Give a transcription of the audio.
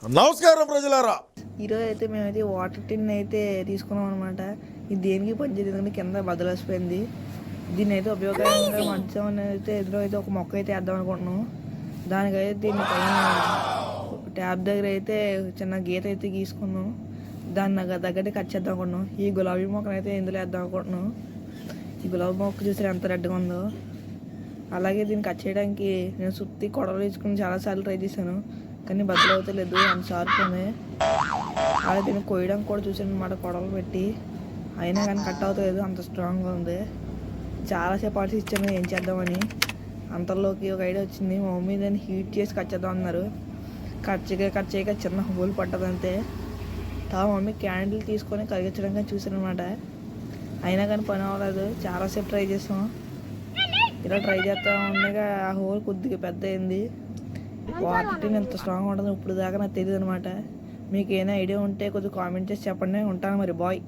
నమస్కారం ప్రజలారా. ఈరోజు అయితే మేమైతే వాటర్ టిన్ అయితే తీసుకున్నాం అనమాట. ఇది దేనికి పనిచేయదు, కింద బద్దలసిపోయింది. దీన్ని అయితే ఉపయోగకరంగా మధ్యాహ్నం అయితే ఎదురు అయితే ఒక మొక్క అయితే వేద్దాం అనుకుంటున్నాం. దానికైతే దీన్ని పైన ట్యాప్ దగ్గర అయితే చిన్న గీత అయితే గీసుకున్నాం. దాన్ని తగ్గట్టు కట్ చేద్దాం అనుకుంటున్నాం. ఈ గులాబీ మొక్కను అయితే ఇందులో వేద్దాం అనుకుంటున్నాం. ఈ గులాబీ మొక్క చూసారు ఎంత రెడ్గా ఉందో. అలాగే దీన్ని కట్ చేయడానికి నేను సుత్తి కొడవలు వేసుకుని చాలాసార్లు ట్రై చేశాను, కానీ బద్దలు అవుతలేదు, అంత షార్ప్ ఉన్నాయి. అలాగే దీన్ని కొయ్యడానికి కూడా చూసాను అనమాట, కొడవలు పెట్టి. అయినా కానీ కట్ అవుతలేదు, అంత స్ట్రాంగ్గా ఉంది. చాలాసేపు ఆర్డర్స్ ఇచ్చాను ఏం చేద్దామని. అంతలోకి ఒక ఐడియా వచ్చింది. మా మమ్మీ దాన్ని హీట్ చేసి కట్ చేద్దాం అన్నారు. కట్ చేయక చిన్న హోల్ పట్టదంతే. మా మమ్మీ క్యాండిల్ తీసుకొని కరిగించడానికి చూసాను అనమాట. అయినా కానీ పని అవ్వలేదు, చాలాసేపు ట్రై చేసాం. ఇలా ట్రై చేస్తా ఉండగా ఆ హోల్ కొద్దిగా పెద్ద అయింది. వాటర్ టిన్ ఎంత స్ట్రాంగ్ ఉంటుందో ఇప్పుడు దాకా నాకు తెలియదు అనమాట. మీకు ఏమైనా ఐడియా ఉంటే కొద్దిగా కామెంట్ చేసి చెప్పండి. ఉంటాను మరి, బాయ్.